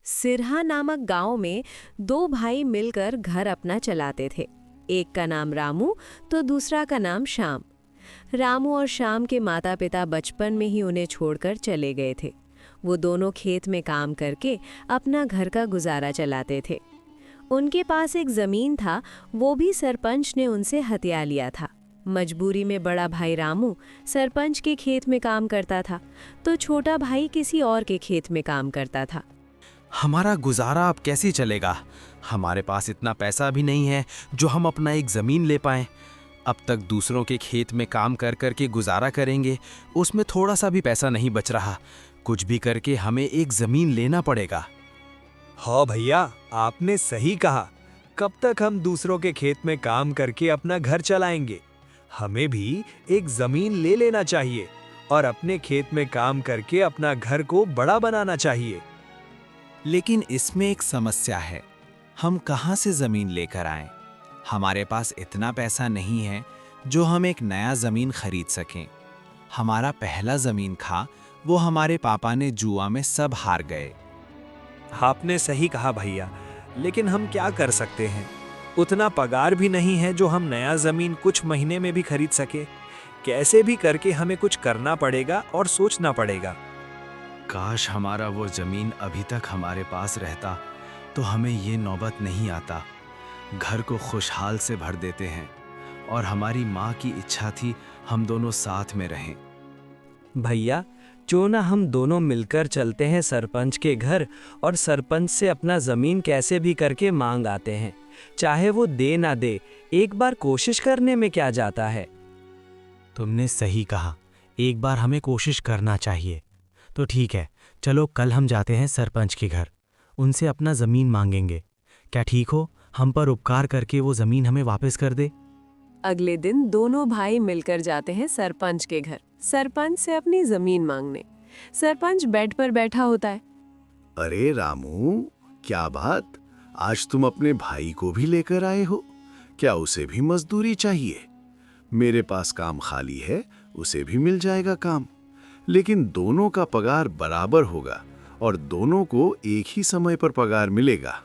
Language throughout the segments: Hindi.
सिरहा नामक गांव में दो भाई मिलकर घर अपना चलाते थे। एक का नाम रामू तो दूसरा का नाम श्याम। रामू और श्याम के माता पिता बचपन में ही उन्हें छोड़कर चले गए थे। वो दोनों खेत में काम करके अपना घर का गुजारा चलाते थे। उनके पास एक जमीन था, वो भी सरपंच ने उनसे हथिया लिया था। मजबूरी में बड़ा भाई रामू सरपंच के खेत में काम करता था, तो छोटा भाई किसी और के खेत में काम करता था। हमारा गुजारा अब कैसे चलेगा? हमारे पास इतना पैसा भी नहीं है जो हम अपना एक ज़मीन ले पाएं। अब तक दूसरों के खेत में काम कर कर के गुजारा करेंगे, उसमें थोड़ा सा भी पैसा नहीं बच रहा। कुछ भी करके हमें एक ज़मीन लेना पड़ेगा। हाँ भैया, आपने सही कहा। कब तक हम दूसरों के खेत में काम करके अपना घर चलाएंगे? हमें भी एक जमीन ले लेना चाहिए और अपने खेत में काम करके अपना घर को बड़ा बनाना चाहिए। लेकिन इसमें एक समस्या है, हम कहाँ से ज़मीन लेकर आएं? हमारे पास इतना पैसा नहीं है जो हम एक नया ज़मीन खरीद सकें। हमारा पहला ज़मीन था, वो हमारे पापा ने जुआ में सब हार गए। आपने सही कहा भैया, लेकिन हम क्या कर सकते हैं? उतना पगार भी नहीं है जो हम नया जमीन कुछ महीने में भी खरीद सके। कैसे भी करके हमें कुछ करना पड़ेगा और सोचना पड़ेगा। काश हमारा वो ज़मीन अभी तक हमारे पास रहता तो हमें ये नौबत नहीं आता। घर को खुशहाल से भर देते हैं और हमारी माँ की इच्छा थी हम दोनों साथ में रहें। भैया, क्यों ना हम दोनों मिलकर चलते हैं सरपंच के घर और सरपंच से अपना जमीन कैसे भी करके मांग आते हैं। चाहे वो दे ना दे, एक बार कोशिश करने में क्या जाता है। तुमने सही कहा, एक बार हमें कोशिश करना चाहिए। तो ठीक है, चलो कल हम जाते हैं सरपंच के घर, उनसे अपना ज़मीन मांगेंगे। क्या ठीक हो? हम पर उपकार करके वो ज़मीन हमें वापस कर दे। अगले दिन दोनों भाई मिलकर जाते हैं सरपंच के घर, सरपंच से अपनी जमीन मांगने। सरपंच बेड पर बैठा होता है। अरे रामू, क्या बात, आज तुम अपने भाई को भी लेकर आए हो? क्या उसे भी मजदूरी चाहिए? मेरे पास काम खाली है, उसे भी मिल जाएगा काम। लेकिन दोनों का पगार बराबर होगा और दोनों को एक ही समय पर पगार मिलेगा।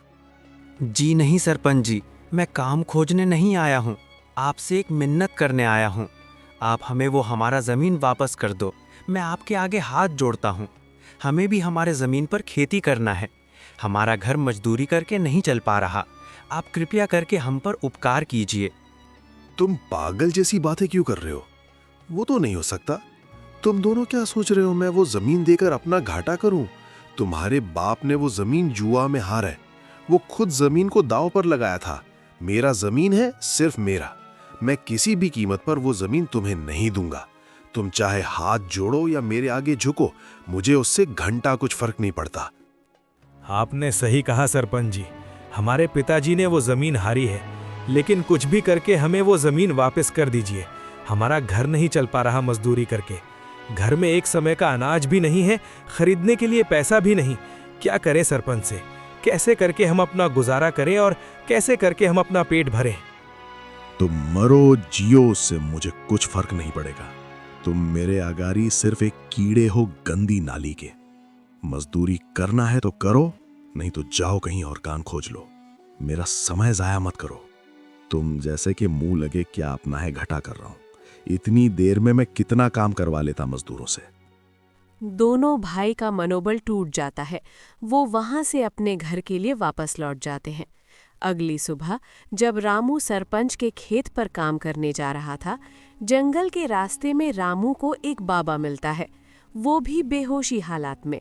जी नहीं सरपंच जी, मैं काम खोजने नहीं आया हूँ, आपसे एक मिन्नत करने आया हूँ। आप हमें वो हमारा ज़मीन वापस कर दो। मैं आपके आगे हाथ जोड़ता हूँ। हमें भी हमारे ज़मीन पर खेती करना है। हमारा घर मजदूरी करके नहीं चल पा रहा। आप कृपया करके हम पर उपकार कीजिए। तुम पागल जैसी बातें क्यों कर रहे हो? वो तो नहीं हो सकता। तुम दोनों क्या सोच रहे हो मैं वो जमीन देकर अपना घाटा करूं? तुम्हारे बाप ने वो जमीन जुआ में हारा है। वो खुद जमीन को दांव पर लगाया था। मेरा जमीन है, सिर्फ मेरा। मैं किसी भी कीमत पर वो जमीन तुम्हें नहीं दूंगा। तुम चाहे हाथ जोड़ो या मेरे आगे झुको, मुझे उससे घंटा कुछ फर्क नहीं पड़ता। आपने सही कहा सरपंच जी, हमारे पिताजी ने वो जमीन हारी है, लेकिन कुछ भी करके हमें वो जमीन वापस कर दीजिए। हमारा घर नहीं चल पा रहा मजदूरी करके। घर में एक समय का अनाज भी नहीं है, खरीदने के लिए पैसा भी नहीं। क्या करें सरपंच से? कैसे करके हम अपना गुजारा करें और कैसे करके हम अपना पेट भरें? तुम मरो जियो, उससे मुझे कुछ फर्क नहीं पड़ेगा। तुम मेरे आगारी सिर्फ एक कीड़े हो गंदी नाली के। मजदूरी करना है तो करो, नहीं तो जाओ कहीं और कान खोज लो। मेरा समय जाया मत करो। तुम जैसे कि मुंह लगे क्या अपना है घटा कर रहा हूं। इतनी देर में मैं कितना काम करवा लेता मजदूरों से। दोनों भाई का मनोबल टूट जाता है। वो वहां से अपने घर के लिए वापस लौट जाते हैं। अगली सुबह जब रामू सरपंच के खेत पर काम करने जा रहा था, जंगल के रास्ते में रामू को एक बाबा मिलता है, वो भी बेहोशी हालात में।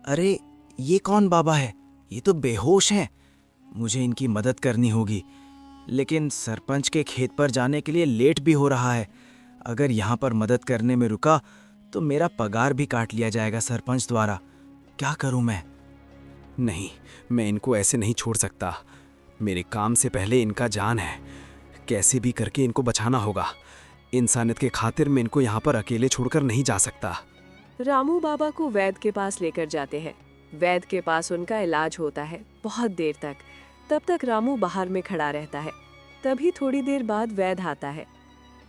अरे ये कौन बाबा है? ये तो बेहोश हैं। मुझे इनकी मदद करनी होगी, लेकिन सरपंच के खेत पर जाने के लिए लेट भी हो रहा है। अगर यहाँ पर मदद करने में रुका तो मेरा पगार भी काट लिया जाएगा सरपंच द्वारा। क्या करूँ मैं? नहीं, मैं इनको ऐसे नहीं छोड़ सकता। मेरे काम से पहले इनका जान है। कैसे भी करके इनको बचाना होगा। इंसानियत के खातिर मैं इनको यहाँ पर अकेले छोड़कर नहीं जा सकता। रामू बाबा को वैद्य के पास लेकर जाते हैं। वैद्य के पास उनका इलाज होता है बहुत देर तक। तब तक रामू बाहर में खड़ा रहता है। तभी थोड़ी देर बाद वैद्य आता है।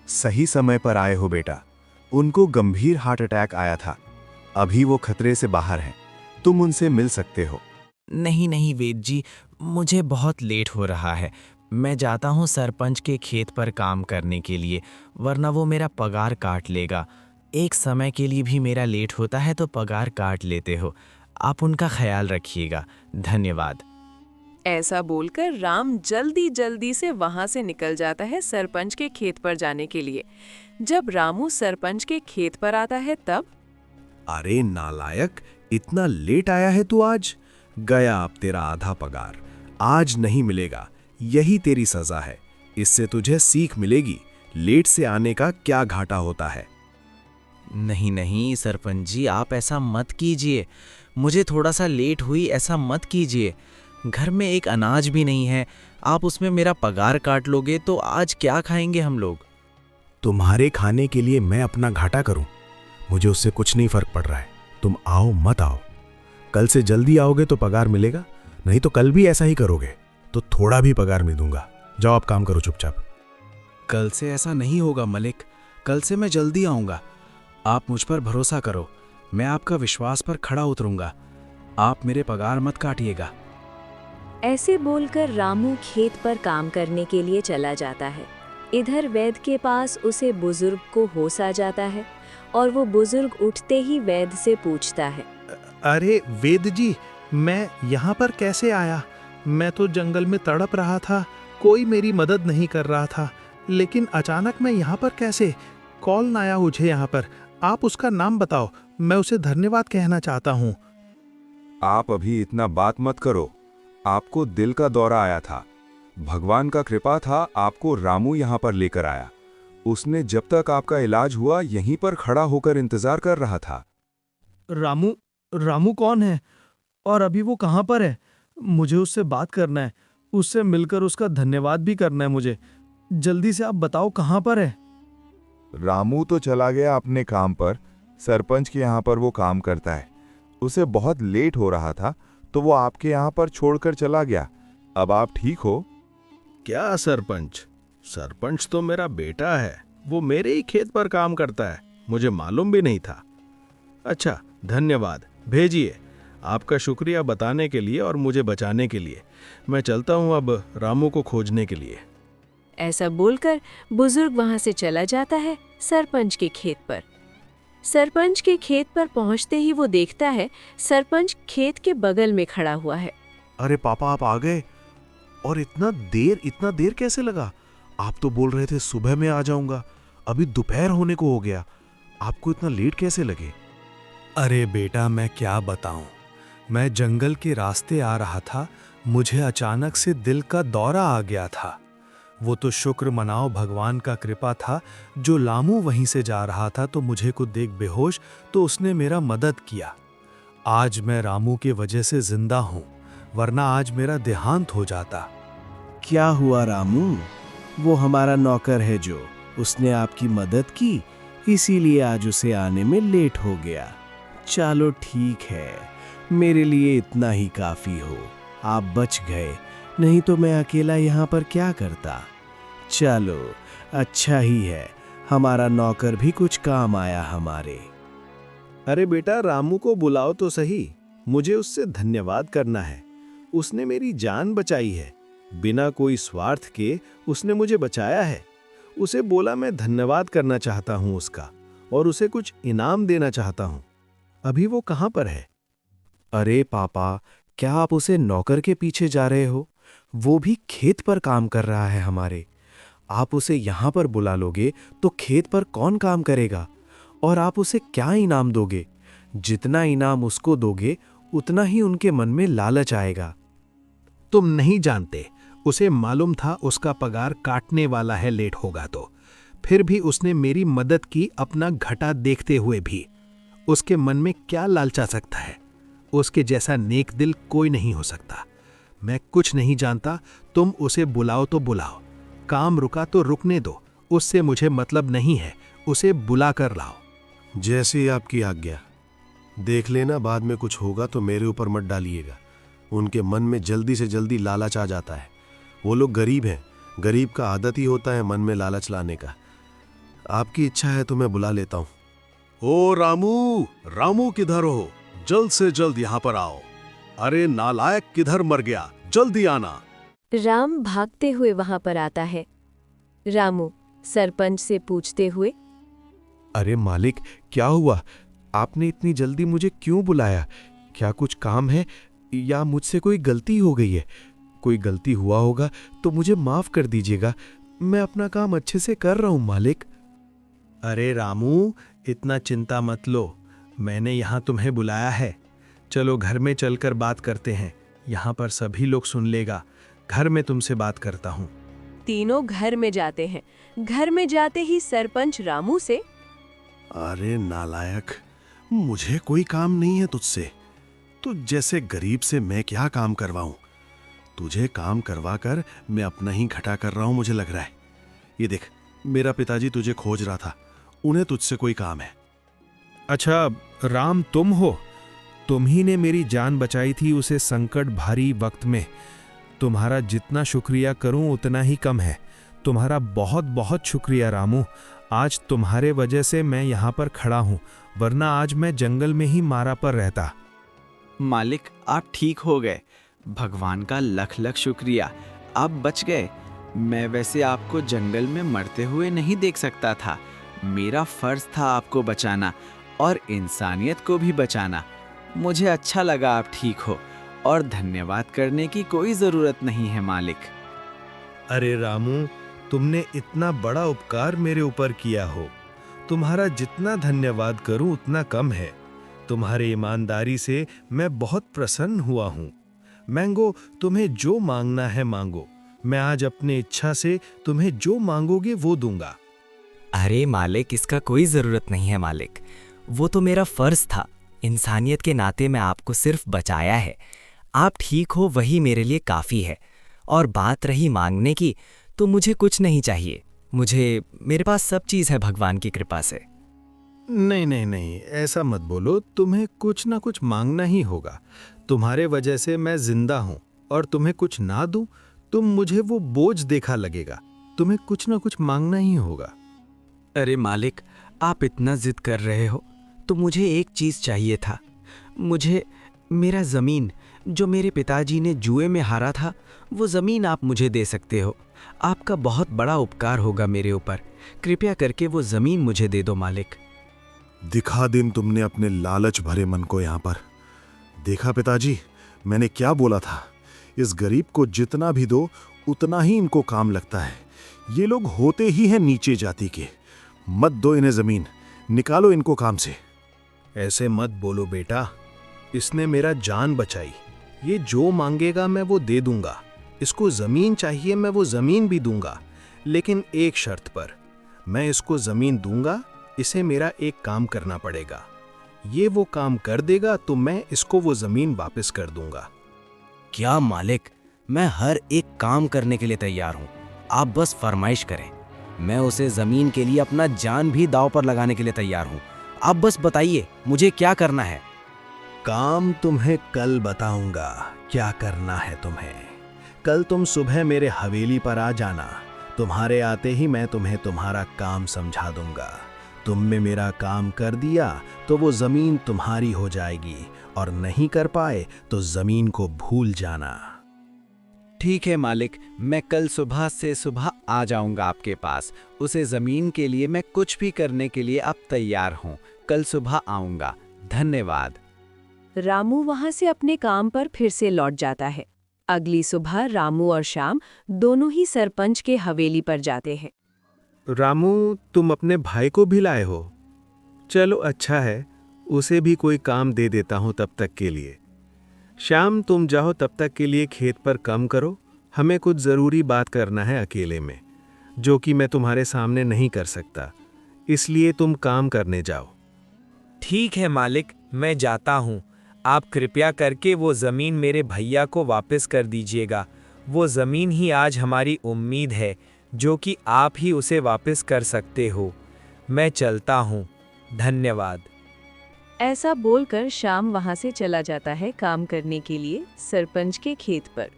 सही समय पर आए हो बेटा। उनको गंभीर हार्ट अटैक आया था। अभी वो खतरे से बाहर हैं। तुम उनसे मिल सकते हो। नहीं नहीं वेद जी, मुझे बहुत लेट हो रहा है। मैं जाता हूँ सरपंच के खेत पर काम करने के लिए, वरना वो मेरा पगार काट लेगा। एक समय के लिए भी मेरा लेट होता है तो पगार काट लेते हो। आप उनका ख्याल रखिएगा। धन्यवाद। ऐसा बोलकर राम जल्दी जल्दी से वहां से निकल जाता है सरपंच के खेत पर जाने के लिए। जब रामू सरपंच के खेत पर आता है तब अरे नालायक, इतना लेट आया है तू आज? गया अब तेरा आधा पगार, आज नहीं मिलेगा। यही तेरी सजा है। इससे तुझे सीख मिलेगी लेट से आने का क्या घाटा होता है। नहीं नहीं सरपंच जी, आप ऐसा मत कीजिए। मुझे थोड़ा सा लेट हुई, ऐसा मत कीजिए। घर में एक अनाज भी नहीं है, आप उसमें मेरा पगार काट लोगे तो आज क्या खाएंगे हम लोग? तुम्हारे खाने के लिए मैं अपना घाटा करूं, मुझे उससे कुछ नहीं फर्क पड़ रहा है। तुम आओ मत आओ, कल से जल्दी आओगे तो पगार मिलेगा, नहीं तो कल भी ऐसा ही करोगे तो थोड़ा भी पगार नहीं दूंगा। जाओ आप काम करो चुपचाप। कल से ऐसा नहीं होगा मलिक, कल से मैं जल्दी आऊँगा। आप मुझ पर भरोसा करो, मैं आपका विश्वास पर खड़ा उतरूंगा। आप मेरे पगार मत काटिएगा। ऐसे बोलकर रामू खेत पर काम करने के लिए चला जाता है। इधर वैद्य के पास उसे बुजुर्ग को होश आ जाता है और वो बुजुर्ग उठते ही वैद्य से पूछता है, अरे वेद जी, मैं यहाँ पर कैसे आया? मैं तो जंगल में तड़प रहा था, कोई मेरी मदद नहीं कर रहा था, लेकिन अचानक मैं यहाँ पर कैसे? कॉल आया मुझे यहाँ पर। आप उसका नाम बताओ, मैं उसे धन्यवाद कहना चाहता हूँ। आप अभी इतना बात मत करो, आपको दिल का दौरा आया था। भगवान का कृपा था, आपको रामू यहाँ पर लेकर आया। उसने जब तक आपका इलाज हुआ यहीं पर खड़ा होकर इंतजार कर रहा था। रामू कौन है और अभी वो कहाँ पर है? मुझे उससे बात करना है, उससे मिलकर उसका धन्यवाद भी करना है मुझे। जल्दी से आप बताओ कहाँ पर है? रामू तो चला गया अपने काम पर, सरपंच के यहाँ पर वो काम करता है। उसे बहुत लेट हो रहा था तो वो आपके यहाँ पर छोड़कर चला गया। अब आप ठीक हो? क्या सरपंच? सरपंच तो मेरा बेटा है, वो मेरे ही खेत पर काम करता है, मुझे मालूम भी नहीं था। अच्छा, धन्यवाद, भेजिए। आपका शुक्रिया बताने के लिए और मुझे बचाने के लिए। मैं चलता हूँ अब रामू को खोजने के लिए। ऐसा बोलकर बुजुर्ग वहां से चला जाता है सरपंच के खेत पर। सरपंच के खेत पर पहुंचते ही वो देखता है सरपंच खेत के बगल में खड़ा हुआ है। अरे पापा, आप आ गए? और इतना देर कैसे लगा? आप तो बोल रहे थे सुबह में आ जाऊंगा, अभी दोपहर होने को हो गया। आपको इतना लेट कैसे लगे? अरे बेटा, मैं क्या बताऊं, मैं जंगल के रास्ते आ रहा था, मुझे अचानक से दिल का दौरा आ गया था। वो तो शुक्र मनाओ भगवान का कृपा था, जो लामू वहीं से जा रहा था तो मुझे को देख बेहोश, तो उसने मेरा मदद किया। आज मैं रामू के वजह से जिंदा हूँ, वरना आज मेरा देहांत हो जाता। क्या हुआ रामू? वो हमारा नौकर है जो, उसने आपकी मदद की, इसीलिए आज उसे आने में लेट हो गया। चलो ठीक है, मेरे लिए इतना ही काफी हो। आप बच गए, नहीं तो मैं अकेला यहाँ पर क्या करता। चलो, अच्छा ही है, हमारा नौकर भी कुछ काम आया हमारे। अरे बेटा, रामू को बुलाओ तो सही, मुझे उससे धन्यवाद करना है। उसने मेरी जान बचाई है, बिना कोई स्वार्थ के उसने मुझे बचाया है। उसे बोला मैं धन्यवाद करना चाहता हूँ उसका, और उसे कुछ इनाम देना चाहता हूँ। अभी वो कहाँ पर है? अरे पापा, क्या आप उसे नौकर के पीछे जा रहे हो? वो भी खेत पर काम कर रहा है हमारे। आप उसे यहाँ पर बुला लोगे तो खेत पर कौन काम करेगा? और आप उसे क्या इनाम दोगे? जितना इनाम उसको दोगे उतना ही उनके मन में लालच आएगा। तुम नहीं जानते, उसे मालूम था उसका पगार काटने वाला है लेट होगा तो। फिर भी उसने मेरी मदद की, अपना घाटा देखते हुए भी। उसके मन में क्या लालचा सकता है? उसके जैसा नेक दिल कोई नहीं हो सकता। मैं कुछ नहीं जानता, तुम उसे बुलाओ तो बुलाओ, काम रुका तो रुकने दो, उससे मुझे मतलब नहीं है, उसे बुला कर लाओ। जैसे ही आपकी आज्ञा। देख लेना, बाद में कुछ होगा तो मेरे ऊपर मत डालिएगा। उनके मन में जल्दी से जल्दी लालच आ जाता है। वो लोग गरीब हैं, गरीब का आदत ही होता है मन में लालच लाने का। आपकी इच्छा है तो मैं बुला लेता हूँ। ओ रामू, रामू किधर हो? जल्द से जल्द यहाँ पर आओ। अरे नालायक, किधर मर गया? जल्दी आना। राम भागते हुए वहां पर आता है। रामू सरपंच से पूछते हुए, अरे मालिक, क्या हुआ? आपने इतनी जल्दी मुझे क्यों बुलाया? क्या कुछ काम है या मुझसे कोई गलती हो गई है? कोई गलती हुआ होगा तो मुझे माफ कर दीजिएगा। मैं अपना काम अच्छे से कर रहा हूं मालिक। अरे रामू, इतना चिंता मत लो। मैंने यहाँ तुम्हें बुलाया है। चलो घर में चलकर बात करते हैं। यहाँ पर सभी लोग सुन लेगा। घर में तुमसे बात करता हूँ। तीनों घर में जाते हैं। घर में जाते ही सरपंच रामू से, अरे नालायक, मुझे कोई काम नहीं है तुझसे। तू जैसे गरीब से मैं क्या काम करवाऊं? तुझे काम करवा कर मैं अपना ही घाटा कर रहा हूं, मुझे लग रहा है। ये देख, मेरा पिताजी तुझे खोज रहा था। उन्हें तुझसे कोई काम है। अच्छा राम, तुम हो? तुम ही ने मेरी जान बचाई थी उसे संकट भारी वक्त में। तुम्हारा जितना शुक्रिया करूं उतना ही कम है। तुम्हारा बहुत बहुत शुक्रिया रामू। आज तुम्हारे वजह से मैं यहाँ पर खड़ा हूँ, वरना आज मैं जंगल में ही मारा पर रहता। मालिक, आप ठीक हो गए। भगवान का लख लख शुक्रिया, आप बच गए। मैं वैसे आपको जंगल में मरते हुए नहीं देख सकता था। मेरा फर्ज था आपको बचाना और इंसानियत को भी बचाना। मुझे अच्छा लगा आप ठीक हो, और धन्यवाद करने की कोई ज़रूरत नहीं है मालिक। अरे रामू, तुमने इतना बड़ा उपकार मेरे ऊपर किया हो। तुम्हारा जितना धन्यवाद करूं उतना कम है। तुम्हारे ईमानदारी से मैं बहुत प्रसन्न हुआ हूं। मैंगो, तुम्हें जो मांगना है मांगो। मैं आज अपनी इच्छा से तुम्हें जो मांगोगे वो दूंगा। अरे मालिक, इसका कोई ज़रूरत नहीं है मालिक। वो तो मेरा फ़र्ज़ था। इंसानियत के नाते मैं आपको सिर्फ बचाया है। आप ठीक हो वही मेरे लिए काफ़ी है। और बात रही मांगने की, तो मुझे कुछ नहीं चाहिए। मेरे पास सब चीज़ है भगवान की कृपा से। नहीं नहीं नहीं, ऐसा मत बोलो। तुम्हें कुछ ना कुछ मांगना ही होगा। तुम्हारे वजह से मैं जिंदा हूँ, और तुम्हें कुछ ना दूं तुम मुझे वो बोझ देखा लगेगा। तुम्हें कुछ ना कुछ मांगना ही होगा। अरे मालिक, आप इतना जिद कर रहे हो तो मुझे एक चीज़ चाहिए था। मुझे मेरा ज़मीन, जो मेरे पिताजी ने जुए में हारा था, वो ज़मीन आप मुझे दे सकते हो। आपका बहुत बड़ा उपकार होगा मेरे ऊपर। कृपया करके वो ज़मीन मुझे दे दो मालिक। दिखा दिन तुमने अपने लालच भरे मन को यहाँ पर। देखा पिताजी, मैंने क्या बोला था? इस गरीब को जितना भी दो उतना ही इनको काम लगता है। ये लोग होते ही हैं नीचे जाति के। मत दो इन्हें ज़मीन, निकालो इनको काम से। ऐसे मत बोलो बेटा, इसने मेरा जान बचाई। ये जो मांगेगा मैं वो दे दूंगा। इसको ज़मीन चाहिए, मैं वो ज़मीन भी दूंगा, लेकिन एक शर्त पर। मैं इसको ज़मीन दूंगा, इसे मेरा एक काम करना पड़ेगा। ये वो काम कर देगा तो मैं इसको वो ज़मीन वापस कर दूंगा। क्या मालिक, मैं हर एक काम करने के लिए तैयार हूँ। आप बस फरमाइश करें। मैं उसे ज़मीन के लिए अपना जान भी दांव पर लगाने के लिए तैयार हूँ। आप बस बताइए मुझे क्या करना है। काम तुम्हें कल बताऊंगा क्या करना है तुम्हें। कल तुम सुबह मेरे हवेली पर आ जाना। तुम्हारे आते ही मैं तुम्हें तुम्हारा काम समझा दूंगा। तुमने मेरा काम कर दिया तो वो ज़मीन तुम्हारी हो जाएगी, और नहीं कर पाए तो ज़मीन को भूल जाना। ठीक है मालिक, मैं कल सुबह से सुबह आ जाऊंगा आपके पास। उसे ज़मीन के लिए मैं कुछ भी करने के लिए अब तैयार हूँ। कल सुबह आऊंगा। धन्यवाद। रामू वहां से अपने काम पर फिर से लौट जाता है। अगली सुबह रामू और श्याम दोनों ही सरपंच के हवेली पर जाते हैं। रामू, तुम अपने भाई को भी लाए हो? चलो अच्छा है, उसे भी कोई काम दे देता हूँ तब तक के लिए। श्याम, तुम जाओ तब तक के लिए खेत पर काम करो। हमें कुछ ज़रूरी बात करना है अकेले में, जो कि मैं तुम्हारे सामने नहीं कर सकता। इसलिए तुम काम करने जाओ। ठीक है मालिक, मैं जाता हूँ। आप कृपया करके वो ज़मीन मेरे भैया को वापस कर दीजिएगा। वो ज़मीन ही आज हमारी उम्मीद है, जो कि आप ही उसे वापस कर सकते हो। मैं चलता हूँ। धन्यवाद। ऐसा बोलकर श्याम वहां से चला जाता है काम करने के लिए सरपंच के खेत पर।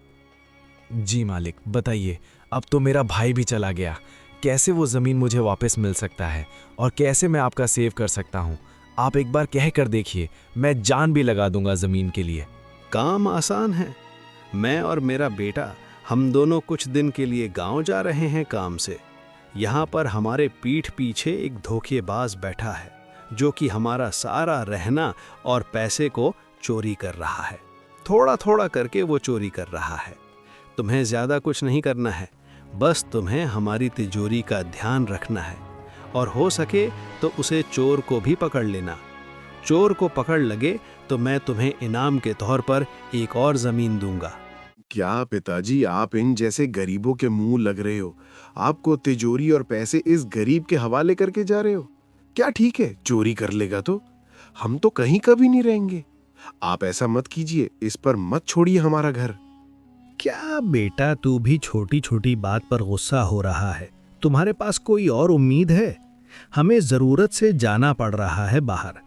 जी मालिक, बताइए, अब तो मेरा भाई भी चला गया। कैसे वो ज़मीन मुझे वापस मिल सकता है, और कैसे मैं आपका सेव कर सकता हूँ? आप एक बार कह कर देखिए, मैं जान भी लगा दूंगा ज़मीन के लिए। काम आसान है। मैं और मेरा बेटा हम दोनों कुछ दिन के लिए गांव जा रहे हैं काम से। यहाँ पर हमारे पीठ पीछे एक धोखेबाज बैठा है जो कि हमारा सारा रहना और पैसे को चोरी कर रहा है। थोड़ा थोड़ा करके वो चोरी कर रहा है। तुम्हें ज़्यादा कुछ नहीं करना है, बस तुम्हें हमारी तिजोरी का ध्यान रखना है और हो सके तो उसे चोर को भी पकड़ लेना। चोर को पकड़ लगे तो मैं तुम्हें इनाम के तौर पर एक और ज़मीन दूंगा। क्या पिताजी, आप इन जैसे गरीबों के मुंह लग रहे हो? आपको तिजोरी और पैसे इस गरीब के हवाले करके जा रहे हो? क्या ठीक है, चोरी कर लेगा तो हम तो कहीं कभी नहीं रहेंगे। आप ऐसा मत कीजिए, इस पर मत छोड़िए हमारा घर। क्या बेटा, तू भी छोटी छोटी बात पर गुस्सा हो रहा है? तुम्हारे पास कोई और उम्मीद है? हमें ज़रूरत से जाना पड़ रहा है बाहर,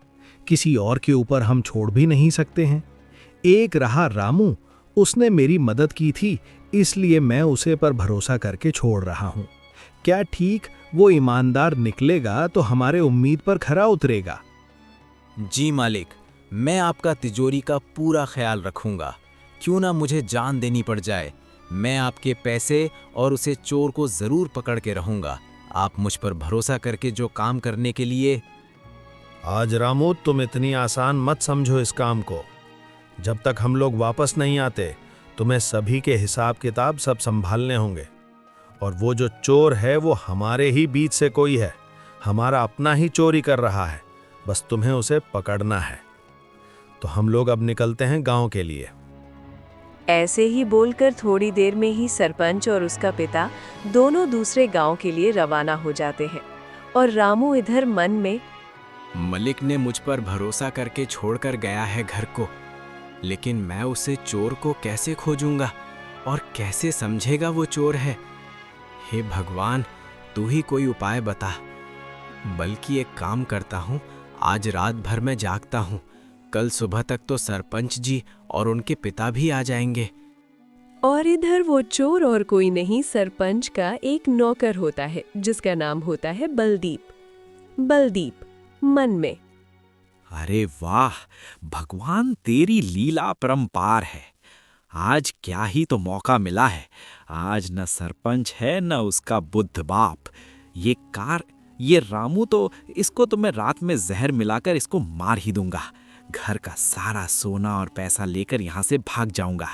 किसी और के ऊपर हम छोड़ भी नहीं सकते हैं। एक रहा रामू, उसने मेरी मदद की थी, इसलिए मैं उसे पर भरोसा करके छोड़ रहा हूँ। क्या ठीक वो ईमानदार निकलेगा तो हमारे उम्मीद पर खरा उतरेगा। जी मालिक, मैं आपका तिजोरी का पूरा ख्याल रखूंगा, क्यों ना मुझे जान देनी पड़ जाए। मैं आपके पैसे और उसे चोर को ज़रूर पकड़ के रहूंगा। आप मुझ पर भरोसा करके जो काम करने के लिए। आज रामू, तुम इतनी आसान मत समझो इस काम को। जब तक हम लोग वापस नहीं आते तुम्हें सभी के हिसाब किताब सब संभालने होंगे। और वो जो चोर है वो हमारे ही बीच से कोई है, हमारा अपना ही चोरी कर रहा है, बस तुम्हें उसे पकड़ना है। तो हम लोग अब निकलते हैं गांव के लिए। ऐसे ही बोलकर थोड़ी देर में ही सरपंच और उसका पिता दोनों दूसरे गांव के लिए रवाना हो जाते हैं। और रामू इधर मन में, मलिक ने मुझ पर भरोसा करके छोड़कर गया है घर को, लेकिन मैं उसे चोर को कैसे खोजूंगा और कैसे समझेगा वो चोर है। हे भगवान, तू ही कोई उपाय बता। बल्कि एक काम करता हूँ, आज रात भर मैं जागता हूँ, कल सुबह तक तो सरपंच जी और उनके पिता भी आ जाएंगे। और इधर वो चोर और कोई नहीं, सरपंच का एक नौकर होता है जिसका नाम होता है बलदीप। बलदीप मन में, अरे वाह, भगवान तेरी लीला परंपार है। आज क्या ही तो मौका मिला है। आज न सरपंच है न उसका बुद्ध बाप। ये रामू तो, इसको तो मैं रात में जहर मिलाकर इसको मार ही दूंगा। घर का सारा सोना और पैसा लेकर यहाँ से भाग जाऊंगा।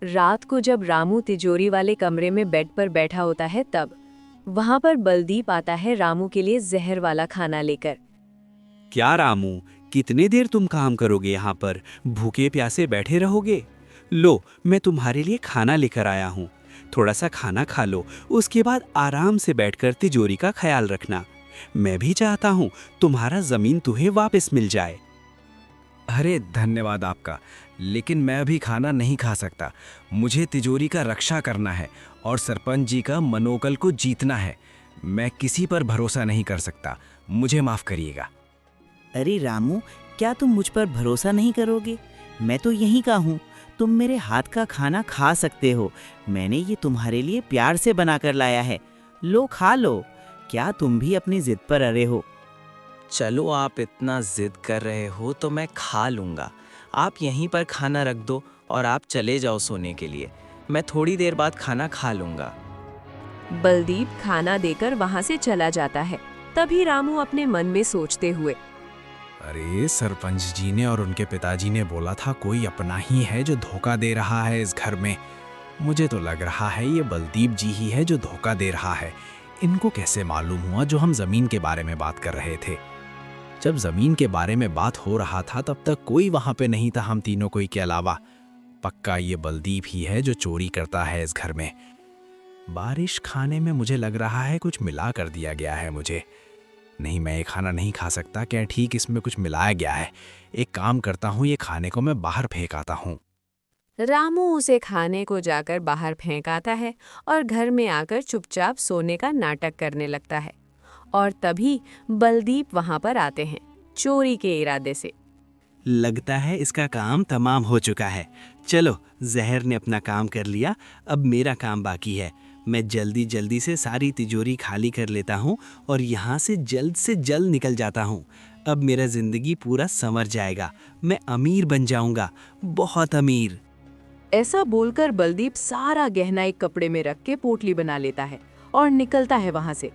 रात को जब रामू तिजोरी वाले कमरे में बेड पर बैठा होता है तब वहां पर बलदीप आता है रामू के लिए जहर वाला खाना लेकर। क्या रामू, कितने देर तुम काम करोगे यहाँ पर? भूखे प्यासे बैठे रहोगे? लो, मैं तुम्हारे लिए खाना लेकर आया हूँ। थोड़ा सा खाना खा लो, उसके बाद आराम से बैठकर तिजोरी का ख्याल रखना। मैं भी चाहता हूँ तुम्हारा जमीन तुम्हें वापस मिल जाए। अरे धन्यवाद आपका, लेकिन मैं अभी खाना नहीं खा सकता। मुझे तिजोरी का रक्षा करना है और सरपंच जी का मनोबल को जीतना है। मैं किसी पर भरोसा नहीं कर सकता, मुझे माफ़ करिएगा। अरे रामू, क्या तुम मुझ पर भरोसा नहीं करोगे? मैं तो यहीं का हूँ, तुम मेरे हाथ का खाना खा सकते हो। मैंने ये तुम्हारे लिए प्यार से बनाकर लाया है, लो खा लो। क्या तुम भी अपनी जिद पर अड़े हो? चलो, आप इतना जिद कर रहे हो तो मैं खा लूँगा। आप यहीं पर खाना रख दो और आप चले जाओ सोने के लिए। मैं थोड़ी देर बाद खाना खा लूँगा। बलदीप खाना देकर वहां से चला जाता है। तभी रामू अपने मन में सोचते हुए, अरे सरपंच जी ने और उनके पिताजी ने बोला था कोई अपना ही है जो धोखा दे रहा है इस घर में। मुझे तो लग रहा है ये बलदीप जी ही है जो धोखा दे रहा है। इनको कैसे मालूम हुआ जो हम जमीन के बारे में बात कर रहे थे? जब जमीन के बारे में बात हो रहा था तब तक कोई वहां पे नहीं था हम तीनों कोई के अलावा। पक्का ये बलदीप ही है जो चोरी करता है इस घर में। बारिश खाने में मुझे लग रहा है कुछ मिला कर दिया गया है मुझे। नहीं, मैं ये खाना नहीं खा सकता। क्या ठीक इसमें कुछ मिलाया गया है? एक काम करता हूँ, ये खाने को मैं बाहर फेंक आता हूँ। रामू उसे खाने को जाकर बाहर फेंक आता है और घर में आकर चुपचाप सोने का नाटक करने लगता है। और तभी बलदीप वहां पर आते हैं चोरी के इरादे से। लगता है इसका काम तमाम हो चुका है। चलो, जहर ने अपना काम कर लिया, अब मेरा काम बाकी है। मैं जल्दी जल्दी से सारी तिजोरी खाली कर लेता हूँ और यहाँ से जल्द निकल जाता हूँ। अब मेरा जिंदगी पूरा संवर जाएगा। मैं अमीर बन जाऊंगा, बहुत अमीर। ऐसा बोलकर बलदीप सारा गहना एक कपड़े में रख के पोटली बना लेता है और निकलता है वहां से।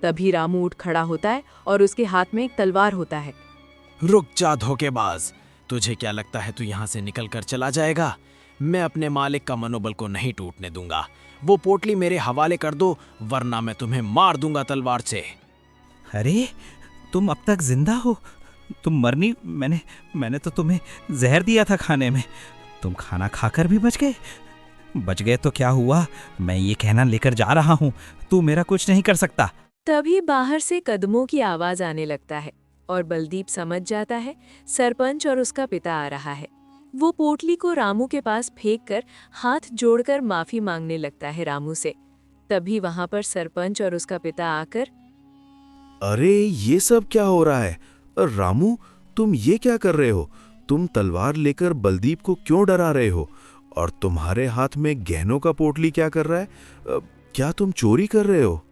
तभी रामू उठ खड़ा होता है और उसके हाथ में एक तलवार होता है। रुक जा धोखेबाज, तुझे क्या लगता है तू यहाँ से निकल कर चला जाएगा? मैं अपने मालिक का मनोबल को नहीं टूटने दूंगा। वो पोटली मेरे हवाले कर दो, वरना मैं तुम्हें मार दूंगा तलवार से। अरे तुम अब तक जिंदा हो? तुम मरनी, मैंने तो तुम्हें जहर दिया था खाने में। तुम खाना खाकर भी बच गए? बच गए तो क्या हुआ? मैं ये कहना लेकर जा रहा हूँ, तू मेरा कुछ नहीं कर सकता। तभी बाहर से कदमों की आवाज आने लगता है और बलदीप समझ जाता है सरपंच और उसका पिता आ रहा है। वो पोटली को रामू के पास फेंककर हाथ जोड़कर माफी मांगने लगता है रामू से। तभी वहां पर सरपंच और उसका पिता आकर, अरे ये सब क्या हो रहा है? रामू, तुम ये क्या कर रहे हो? तुम तलवार लेकर बलदीप को क्यों डरा रहे हो? और तुम्हारे हाथ में गहनों का पोटली क्या कर रहा है? क्या तुम चोरी कर रहे हो?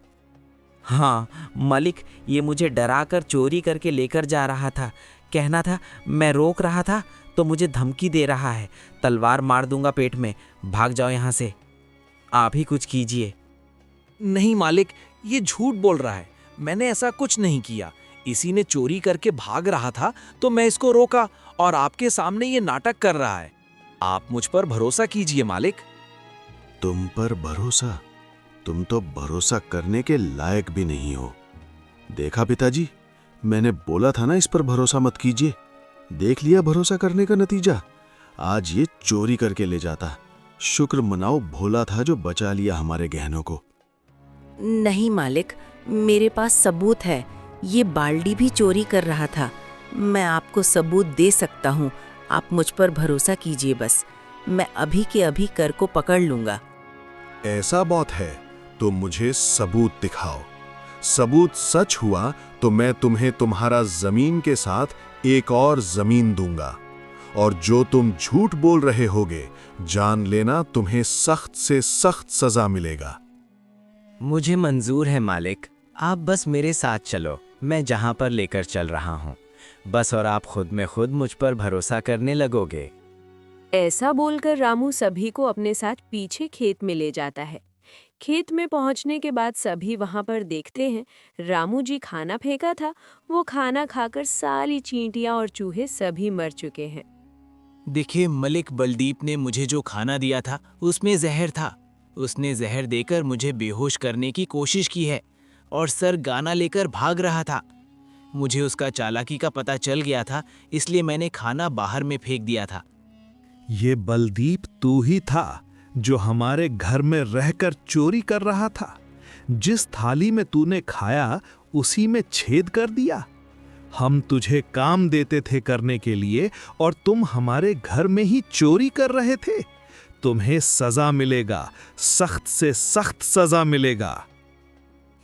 हाँ मालिक, ये मुझे डराकर चोरी करके लेकर जा रहा था। कहना था, मैं रोक रहा था तो मुझे धमकी दे रहा है, तलवार मार दूंगा पेट में, भाग जाओ यहाँ से। आप ही कुछ कीजिए। नहीं मालिक, ये झूठ बोल रहा है। मैंने ऐसा कुछ नहीं किया। इसी ने चोरी करके भाग रहा था तो मैं इसको रोका और आपके सामने ये नाटक कर रहा है। आप मुझ पर भरोसा कीजिए मालिक। तुम पर भरोसा? तुम तो भरोसा करने के लायक भी नहीं हो। देखा पिताजी, मैंने बोला था ना इस पर भरोसा मत कीजिए। देख लिया भरोसा करने का नतीजा। आज ये चोरी करके ले जाता। शुक्र मनाओ भोला था जो बचा लिया हमारे गहनों को। नहीं मालिक, मेरे पास सबूत है। ये बाल्टी भी चोरी कर रहा था। मैं आपको सबूत दे सकता हूँ। आप मुझ पर भरोसा कीजिए बस। मैं अभी के अभी कर को पकड़ लूंगा। ऐसा बात है तो मुझे सबूत दिखाओ। सबूत सच हुआ तो मैं तुम्हें तुम्हारा जमीन के साथ एक और जमीन दूंगा, और जो तुम झूठ बोल रहे होगे, जान लेना तुम्हें सख्त से सख्त सजा मिलेगा। मुझे मंजूर है मालिक, आप बस मेरे साथ चलो। मैं जहां पर लेकर चल रहा हूं, बस, और आप खुद में खुद मुझ पर भरोसा करने लगोगे। ऐसा बोलकर रामू सभी को अपने साथ पीछे खेत में ले जाता है। खेत में पहुंचने के बाद सभी वहां पर देखते हैं रामू जी खाना फेंका था, वो खाना खाकर सारी चींटियां और चूहे सभी मर चुके हैं। देखिए मलिक, बलदीप ने मुझे जो खाना दिया था उसमें जहर था। उसने जहर देकर मुझे बेहोश करने की कोशिश की है और सर गाना लेकर भाग रहा था। मुझे उसका चालाकी का पता चल गया था, इसलिए मैंने खाना बाहर में फेंक दिया था। ये बलदीप तू ही था जो हमारे घर में रहकर चोरी कर रहा था। जिस थाली में तूने खाया उसी में छेद कर दिया। हम तुझे काम देते थे करने के लिए और तुम हमारे घर में ही चोरी कर रहे थे। तुम्हें सजा मिलेगा, सख्त से सख्त सजा मिलेगा।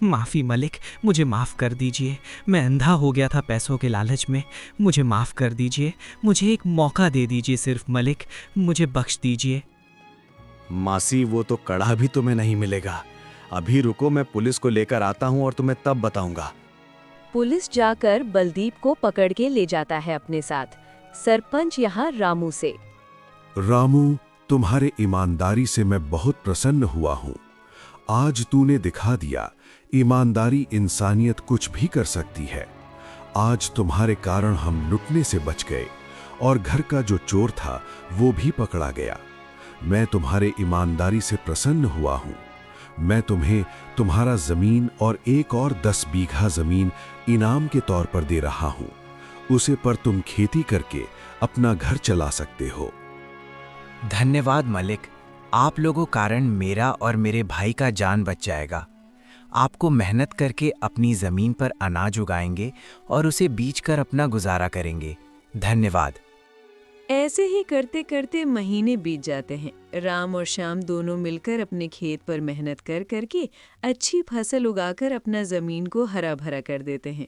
माफ़ी मलिक, मुझे माफ़ कर दीजिए। मैं अंधा हो गया था पैसों के लालच में। मुझे माफ़ कर दीजिए। मुझे एक मौका दे दीजिए सिर्फ मलिक, मुझे बख्श दीजिए। मासी, वो तो कड़ा भी तुम्हें नहीं मिलेगा। अभी रुको, मैं पुलिस को लेकर आता हूँ और तुम्हें तब बताऊंगा। पुलिस जाकर बलदीप को पकड़ के ले जाता है अपने साथ। सरपंच यहाँ रामू से, रामू, तुम्हारे ईमानदारी से मैं बहुत प्रसन्न हुआ हूँ। आज तूने दिखा दिया ईमानदारी इंसानियत कुछ भी कर सकती है। आज तुम्हारे कारण हम लुटने से बच गए और घर का जो चोर था वो भी पकड़ा गया। मैं तुम्हारे ईमानदारी से प्रसन्न हुआ हूँ। मैं तुम्हें तुम्हारा जमीन और एक और 10 बीघा जमीन इनाम के तौर पर दे रहा हूँ। उसे पर तुम खेती करके अपना घर चला सकते हो। धन्यवाद मलिक, आप लोगों कारण मेरा और मेरे भाई का जान बच जाएगा। आपको मेहनत करके अपनी जमीन पर अनाज उगाएंगे और उसे बेचकर अपना गुजारा करेंगे। धन्यवाद। ऐसे ही करते करते महीने बीत जाते हैं। राम और श्याम दोनों मिलकर अपने खेत पर मेहनत कर करके अच्छी फसल उगाकर अपना जमीन को हरा भरा कर देते हैं।